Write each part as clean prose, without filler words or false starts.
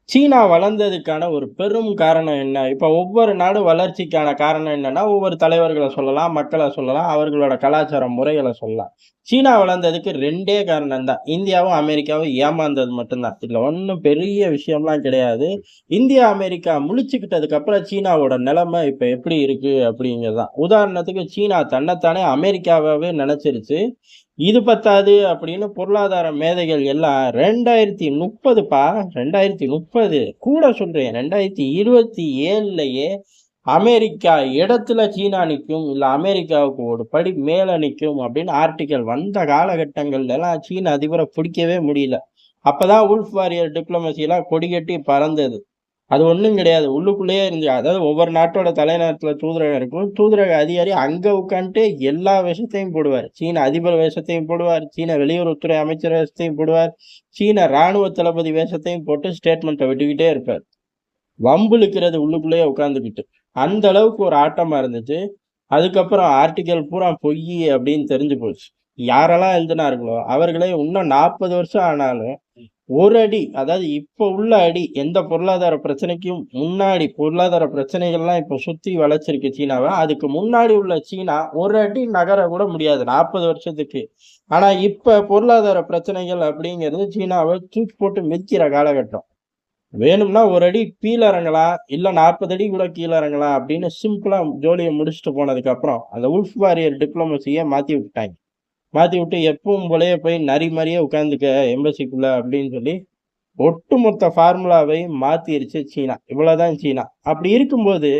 சீனா வளர்ந்ததுக்கான ஒரு பெரும் காரணம் என்ன? இப்ப ஒவ்வொரு நாடும் வளர்ச்சிக்கான காரணம் என்னன்னா, ஒவ்வொரு தலைவர்கள சொல்லலாம், மக்கள சொல்லலாம், அவர்களோட கலாச்சார முறைகள சொல்லலாம். சீனா வளர்ந்ததுக்கு 2டே காரணம் தான். இந்தியாவும், அமெரிக்காவும் ஏமாந்தது மட்டும் தான். இதுல ஒண்ணும் பெரிய விஷயம்லாம் கிடையாது. இந்தியா, அமெரிக்கா முழிச்சுக்கிட்டதுக்கு அப்புறம் சீனாவோட நிலைமை இப்ப எப்படி இருக்கு அப்படிங்கிறது தான். உதாரணத்துக்கு சீனா தன்னைத்தானே அமெரிக்காவாவே நெனச்சிருச்சு. இது பத்தாது அப்படின்னு பொருளாதார மேதைகள் எல்லாம் 2030 2030 கூட சொல்றேன். 2027லயே அமெரிக்கா இடத்துல சீனா நிக்கும். இல்ல அமெரிக்காவுக்கு ஒரு படி மேல நிக்கும் அப்படின்னு ஆர்டிக்கல் வந்த காலகட்டங்கள்ல எல்லாம் சீன அதிபர பிடிக்கவே முடியல. அப்பதான் வுல்ஃப் வாரியர் டிப்ளோமசி எல்லாம் கொடிகட்டி பறந்தது. அது ஒண்ணும் கிடையாது. உள்ளுக்குள்ளேயே இருந்து அதாவது ஒவ்வொரு நாட்டோட தலைநகரத்துல தூதரகம் இருக்கும். தூதரக அதிகாரி அங்க உட்காந்துட்டு எல்லா வேஷத்தையும் போடுவார். சீன அதிபர் வேஷத்தையும் போடுவார். சீன வெளியுறவுத்துறை அமைச்சர் வேஷத்தையும் போடுவார். சீன ராணுவ தளபதி வேஷத்தையும் போட்டு ஸ்டேட்மெண்ட்ட விட்டுக்கிட்டே இருப்பார். வம்பு இழுக்கிறது உள்ளுக்குள்ளேயே உட்கார்ந்துகிட்டு. அந்த அளவுக்கு ஒரு ஆட்டமா இருந்துச்சு. அதுக்கப்புறம் ஆர்டிக்கிள் பூரா பொய்யி அப்படின்னு தெரிஞ்சு போச்சு. யாரெல்லாம் எழுதினார்களோ அவர்களே இன்னும் 40 வருஷம் ஆனாலும் ஒரு அடி, அதாவது இப்ப உள்ள அடி எந்த பொருளாதார பிரச்சனைக்கும் முன்னாடி பொருளாதார பிரச்சனைகள்லாம் இப்ப சுத்தி வளைச்சிருக்கு சீனாவ. அதுக்கு முன்னாடி உள்ள சீனா ஒரு அடி நகர கூட முடியாது 40 வருஷத்துக்கு. ஆனா இப்ப பொருளாதார பிரச்சனைகள் அப்படிங்கிறது சீனாவ தூக்கி போட்டு மிதிக்கிற காலகட்டம். வேணும்னா ஒரு அடி கீழ இறங்கலாம், இல்ல 40 அடி கூட கீழ இறங்கலாம் அப்படின்னு சிம்பிளா ஜோலிய முடிச்சுட்டு போனதுக்கு அப்புறம், அந்த வுல்ஃப் வாரியர் டிப்ளோமசிய மாத்தி விட்டுட்டாய்ங்க. மாத்தி விட்டு எப்பவும் போலயே போய் நரி மாரியே உட்கார்ந்துக்க எம்பசிக்குள்ள அப்படின்னு சொல்லி ஒட்டுமொத்த ஃபார்முலாவையும் மாத்திருச்சு சீனா. இவ்வளவுதான் சீனா. அப்படி இருக்கும்போது,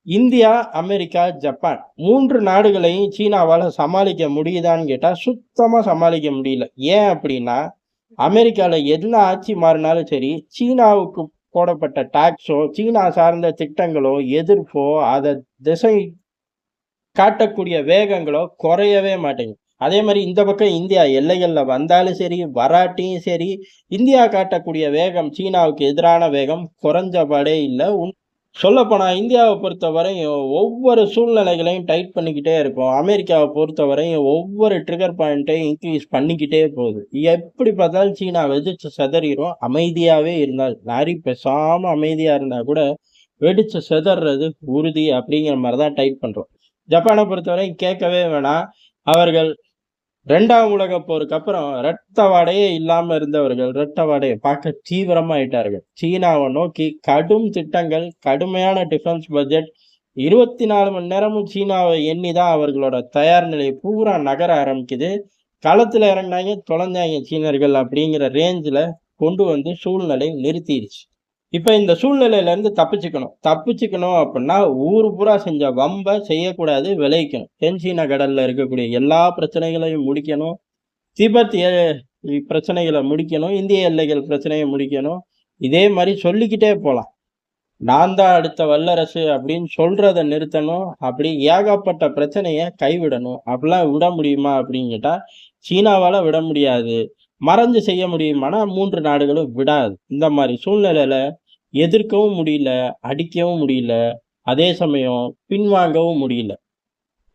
இந்தியா, அமெரிக்கா, ஜப்பான் 3 நாடுகளையும் சீனாவால சமாளிக்க முடியுதான்னு கேட்டா, சுத்தமா சமாளிக்க முடியல. ஏன் அப்படின்னா, அமெரிக்கால என்ன ஆட்சி மாறினாலும் சரி, சீனாவுக்கு போடப்பட்ட டாக்ஸோ, சீனா சார்ந்த திட்டங்களோ, எதிர்ப்போ, அத திசை காட்டக்கூடிய வேகங்களோ குறையவே மாட்டேங்குது. அதே மாரி இந்த பக்கம் இந்தியா எல்லைகள்ல வந்தாலும் சரி, வராட்டியும் சரி, இந்தியா காட்டக்கூடிய வேகம் சீனாவுக்கு எதிரான வேகம் குறைஞ்ச பாடே இல்ல. சொல்லப்போனா இந்தியாவ பொறுத்தவரையும் ஒவ்வொரு சூழ்நிலைகளையும் டைட் பண்ணிக்கிட்டே இருக்கும். அமெரிக்காவ பொறுத்தவரையும் ஒவ்வொரு ட்ரிகர் பாயிண்ட்டையும் இன்கிரீஸ் பண்ணிக்கிட்டே போகுது. எப்படி பார்த்தாலும் சீனா வெடிச்சு சிதறிரும். அமைதியாவே இருந்தால் நரி பேசாம அமைதியா இருந்தா கூட வெடிச்சு சிதறது உறுதி அப்படிங்கிற மாரி தான் டைட் பண்றோம். ஜப்பான பொறுத்தவரையும் கேட்கவே வேணாம். அவர்கள் 2ஆம் உலகப் போருக்கு அப்புறம் இரத்த வாடையே இல்லாம இருந்தவர்கள், இரத்த வாடைய பார்க்க தீவிரமாயிட்டார்கள். சீனாவ நோக்கி கடும் திட்டங்கள், கடுமையான டிஃபென்ஸ் பட்ஜெட் 24 மணி நேரமும் சீனாவ எண்ணி தான் அவர்களோட தயார் நிலை பூரா நகர ஆரம்பிக்குது. களத்துல இறங்குனாய்ங்க, தொலைஞ்சாய்ங்க சீனர்கள் அப்படிங்கிற ரேஞ்சுல கொண்டு வந்து சூழ்நிலை நிறுத்திருச்சு. இப்ப இந்த சூழ்நிலையில இருந்து தப்பிச்சுக்கணும். தப்பிச்சுக்கணும் அப்புட்ன்னா, ஊரு பூரா செஞ்ச வம்ப செய்யக்கூடாது, விளைவிக்கணும். தென் சீன கடல்ல இருக்கக்கூடிய எல்லா பிரச்சனைகளையும் முடிக்கணும். திபெத் பிரச்சனைகள முடிக்கணும். இந்திய எல்லைகள் பிரச்சனைய முடிக்கணும். இதே மாரி சொல்லிக்கிட்டே போலாம். நான் தான் அடுத்த வல்லரசு அப்படின்னு சொல்றத நிறுத்தணும். அப்படி ஏகப்பட்ட பிரச்சனைய கைவிடணும். அப்படிலாம் விட முடியுமா அப்படின்னு கேட்டா, சீனாவால விட முடியாது. மறைஞ்சு செய்ய முடியுமானா 3 நாடுகளும் விடாது. இந்த மாரி சூழ்நிலையில எதிர்க்கவும் முடியல, அடிக்கவும் முடியல. அதே சமயம் பின்வாங்கவும் முடியல.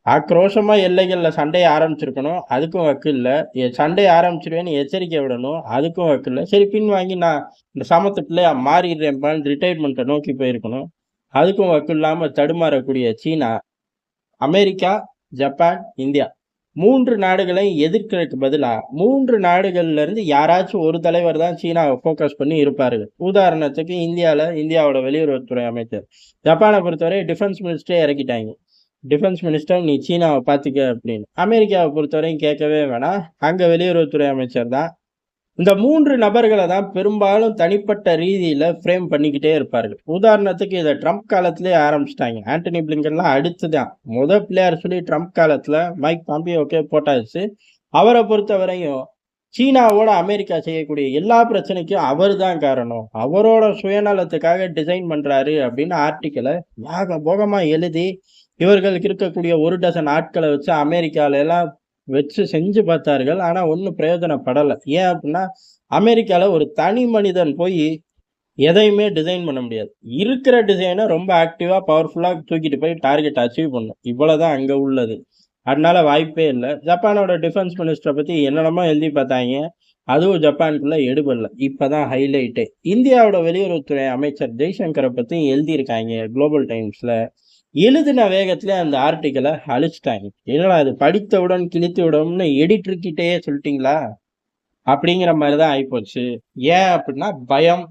ஆக்ரோஷமா எல்லைகள்ல சண்டைய ஆரம்பிச்சிருக்கணும். அதுக்கும் வக்கு இல்ல. சண்டைய ஆரம்பிச்சுருவேன்னு எச்சரிக்கை விடணும். அதுக்கும் வக்கு இல்ல. சரி பின்வாங்கி நான் இந்த சமத்து பிள்ளையா மாறிடுறேன்ப்பான்னு ரிட்டயர்மெண்ட்ட நோக்கி போயிருக்கணும். அதுக்கும் வக்கு இல்லாம தடுமாறக்கூடிய சீனா, அமெரிக்கா, ஜப்பான், இந்தியா 3 நாடுகளையும் எதிர்க்கிறதுக்கு பதிலா 3 நாடுகள்ல இருந்து யாராச்சும் ஒரு தலைவர் தான் சீனாவ ஃபோக்கஸ் பண்ணி இருப்பாருங்க. உதாரணத்துக்கு இந்தியாவோட வெளியுறவுத்துறை அமைச்சர். ஜப்பான பொறுத்தவரை டிஃபென்ஸ் மினிஸ்டரே இறக்கிட்டாய்ங்க. டிஃபென்ஸ் மினிஸ்டர் நீ சீனாவ பார்த்துக்க அப்படின்னு. அமெரிக்காவ பொறுத்தவரையும் கேட்கவே வேணாம். அங்க வெளியுறவுத்துறை அமைச்சர் தான். இந்த 3 நபர்கள தான் பெரும்பாலும் தனிப்பட்ட ரீதியில ஃப்ரேம் பண்ணிக்கிட்டே இருப்பார்கள். உதாரணத்துக்கு இத ட்ரம்ப் காலத்திலேயே ஆரம்பிச்சுட்டாங்க. ஆண்டனி பிளிங்கன்லாம் அடுத்து தான். பிள்ளையார் சொல்லி ட்ரம்ப் காலத்துல மைக் பாம்பியோக்கே போட்டாச்சு. அவர பொறுத்தவரையும் சீனாவோட அமெரிக்கா செய்யக்கூடிய எல்லா பிரச்சனைக்கும் அவர் தான் காரணம். அவரோட சுயநலத்துக்காக டிசைன் பண்றாரு அப்படின்னு ஆர்டிக்கிள ஏகபோகமா எழுதி, இவர்களுக்கு இருக்கக்கூடிய 1 டசன் ஆட்கள வச்சு அமெரிக்கால எல்லாம் வச்சு செஞ்சு பார்த்தார்கள். ஆனா ஒண்ணும் பிரயோஜனப்படல. ஏன் அப்டின்னா, அமெரிக்கால ஒரு தனி மனிதன் போயி எதையுமே டிசைன் பண்ண முடியாது. இருக்கிற டிசைன ரொம்ப ஆக்டிவா, பவர்ஃபுல்லா தூக்கிட்டு போய் டார்கெட் அச்சீவ் பண்ணணும். இவ்வளவுதான் அங்க உள்ளது. அதனால வாய்ப்பே இல்ல. ஜப்பானோட டிஃபென்ஸ் மினிஸ்டர பத்தி என்னென்னமோ எழுதி பார்த்தாய்ங்க. அதுவும் ஜப்பானுக்குள்ள எடுபடல. இப்பதான் ஹைலைட்டே. இந்தியாவோட வெளியுறவுத்துறை அமைச்சர் ஜெய்சங்கர பத்தி எழுதியிருக்காய்ங்க குளோபல் டைம்ஸ்ல. எழுதின வேகத்திலே அந்த ஆர்டிக்கிள அழிச்சுட்டாய்ங்க. என்னடா இது படித்தவுடன் கிழித்து விடும்னு எடிட்டர்கிட்டயே சொல்லிட்டீங்களா? அப்படிங்கிற மாரி தான் ஆயிப்போச்சு. ஏன் அப்படின்னா பயம்.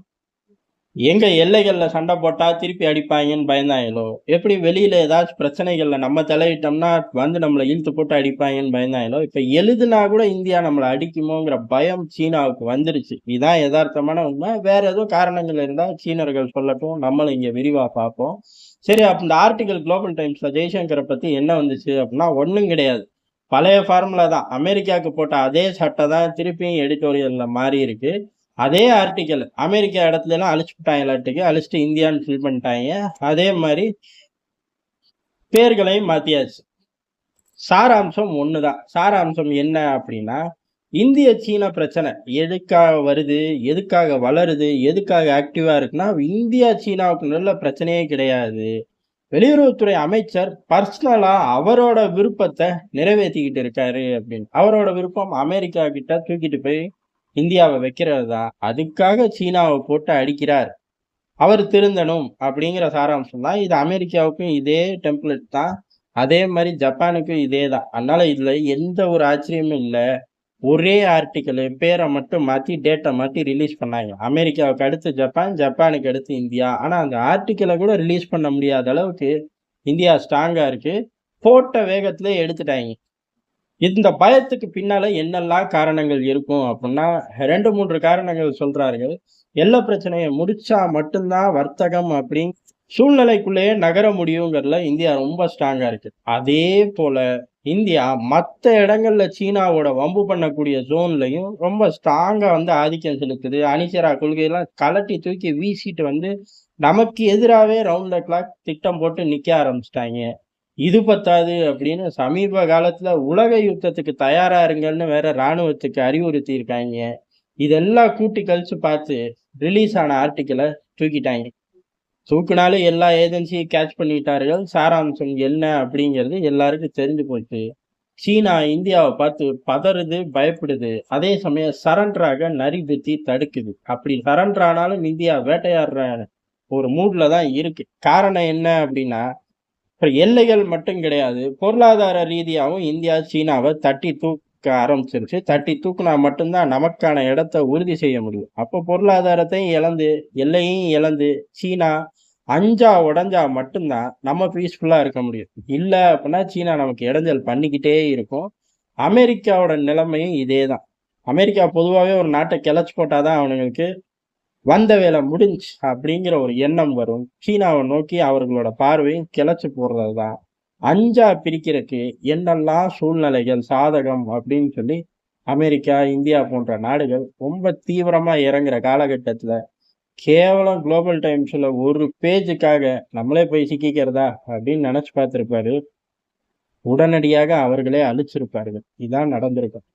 எங்க எல்லைகள்ல சண்டை போட்டா திருப்பி அடிப்பாய்ங்கன்னு பயந்தாங்களோ? எப்படி வெளியில ஏதாச்சும் பிரச்சனைகள்ல நம்ம தலையிட்டோம்னா வந்து நம்மள இழுத்து போட்டு அடிப்பாய்ங்கன்னு பயந்தாங்களோ? இப்ப எழுதுனா கூட இந்தியா நம்மள அடிக்குமோங்கிற பயம் சீனாவுக்கு வந்துருச்சு. இதான் எதார்த்தமான உண்மை. வேற ஏதோ காரணங்கள் இருந்தா சீனர்கள் சொல்லட்டும். நம்மளும் இங்க விரிவா பார்ப்போம். சரி, அப்ப இந்த ஆர்டிகிள் குளோபல் டைம்ஸ்ல ஜெய்சங்கர பத்தி என்ன வந்துச்சு அப்படின்னா, ஒண்ணும் கிடையாது. பழைய ஃபார்முலா தான். அமெரிக்காவுக்கு போட்ட அதே சட்டை தான் திருப்பியும் எடிட்டோரியல்ல மாறியிருக்கு. அதே ஆர்டிக்கிள் அமெரிக்கா இடத்துலலாம் அழிச்சுட்டாங்களாட்டுக்கு. அழிச்சுட்டு இந்தியான்னு ஃபில் பண்ணிட்டாய்ங்க. அதே மாரி பேர்களையும் மாத்தியாச்சு. சாராம்சம் ஒண்ணுதான். சாராம்சம் என்ன அப்படின்னா, இந்திய சீன பிரச்சனை எதுக்காக வருது? எதுக்காக வளருது? எதுக்காக ஆக்டிவா இருக்குன்னா, இந்தியா சீனாவுக்குள்ள பிரச்சனையே கிடையாது. வெளியுறவுத்துறை அமைச்சர் பர்சனலா அவரோட விருப்பத்த நிறைவேத்திக்கிட்டு இருக்காரு அப்படின்னு. அவரோட விருப்பம் அமெரிக்கா கிட்ட தூக்கிட்டு போய் இந்தியாவ வைக்கிறது தான். அதுக்காக சீனாவ போட்டு அடிக்கிறார். அவர் திருந்தணும் அப்படிங்கிற சாராம்சம் தான். இது அமெரிக்காவுக்கும் இதே டெம்ப்ளேட் தான். அதே மாரி ஜப்பானுக்கும் இதே தான். அதனால இதுல எந்த ஒரு ஆச்சரியமும் இல்ல. ஒரே ஆர்டிக்கிள் பேர மட்டும் மாத்தி, டேட்ட மாத்தி ரிலீஸ் பண்ணாங்க. அமெரிக்காவுக்கு அடுத்து ஜப்பான், ஜப்பானுக்கு அடுத்து இந்தியா. ஆனா அந்த ஆர்டிக்கிள கூட ரிலீஸ் பண்ண முடியாத அளவுக்கு இந்தியா ஸ்ட்ராங்கா இருக்கு. போட்ட வேகத்திலே எடுத்துட்டாய்ங்க. இந்த பயத்துக்கு பின்னால என்னெல்லாம் காரணங்கள் இருக்கும் அப்புட்ன்னா, 2, 3 காரணங்கள் சொல்றார்கள். எல்லை பிரச்சனைய முடிச்சா மட்டும் தான் வர்த்தகம் அப்படிங் சூழ்நிலைக்குள்ளேயே நகர முடியுங்கிறதுல இந்தியா ரொம்ப ஸ்ட்ராங்கா இருக்கு. அதே போல இந்தியா மத்த இடங்கள்ல சீனாவோட வம்பு பண்ணக்கூடிய ஜோன்லயும் ரொம்ப ஸ்ட்ராங்கா வந்து ஆதிக்கம் செலுத்துது. அணிசேரா கொள்கையெல்லாம் கழட்டி தூக்கி வீசிட்டு வந்து நமக்கு எதிராவே ரவுண்ட் த கிளாக் திட்டம் போட்டு நிக்க ஆரம்பிச்சுட்டாய்ங்க. இது பத்தாது அப்படின்னு சமீப காலத்துல உலக யுத்தத்துக்கு தயாரா இருங்கன்னு வேற ராணுவத்துக்கு அறிவுறுத்தி இருக்காங்க. இதெல்லாம் கூட்டி கழிச்சு பார்த்து ரிலீஸ் ஆன ஆர்டிக்கிள தூக்கிட்டாங்க. தூக்குனாலும் எல்லா ஏஜென்சியும் கேட்ச் பண்ணிட்டார்கள். சாராம்சம் என்ன அப்படிங்கிறது எல்லாருக்கும் தெரிஞ்சு போச்சு. சீனா இந்தியாவ பார்த்து பதறுது, பயப்படுது. அதே சமயம் சரண்டர் ஆக நரி புத்தி தடுக்குது. அப்படி சரண்டர் ஆனாலும் இந்தியா வேட்டையாடுற ஒரு மூட்ல தான் இருக்கு. காரணம் என்ன அப்படின்னா, இப்ப எல்லைகள் மட்டும் கிடையாது. பொருளாதார ரீதியாவும் இந்தியா சீனாவ தட்டி தூக்க ஆரம்பிச்சிருச்சு. தட்டி தூக்குனா மட்டும் தான் நமக்கான இடத்த உறுதி செய்ய முடியும். அப்போ பொருளாதாரத்தையும் இழந்து, எல்லையையும் இழந்து சீனா அஞ்சா உடைஞ்சா மட்டும் தான் நம்ம பீஸ்ஃபுல்லா இருக்க முடியும். இல்ல அப்படின்னா சீனா நமக்கு இடைஞ்சல் பண்ணிக்கிட்டே இருக்கும். அமெரிக்காவோட நிலைமையும் இதே தான். அமெரிக்கா பொதுவாவே ஒரு நாட்ட கிளச்சு போட்டா தான் அவனுங்களுக்கு வந்த வேலை முடிஞ்சுச்சு அப்படிங்கிற ஒரு எண்ணம் வரும். சீனாவை நோக்கி அவர்களோட பார்வையும் கிளச்சு போடுறது தான். அஞ்சா பிரிக்கிறதுக்கு என்னெல்லாம் சூழ்நிலைகள் சாதகம் அப்படின்னு சொல்லி அமெரிக்கா, இந்தியா போன்ற நாடுகள் ரொம்ப தீவிரமா இறங்குற காலகட்டத்துல கேவலம் குளோபல் டைம்ஸ்ல ஒரு பேஜுக்காக நம்மளே போய் சிக்கிக்கிறதா அப்படின்னு நினைச்சு பார்த்திருப்பாரு. உடனடியாக அவர்களே அழிச்சிருப்பார்கள். இதான் நடந்திருக்கும்.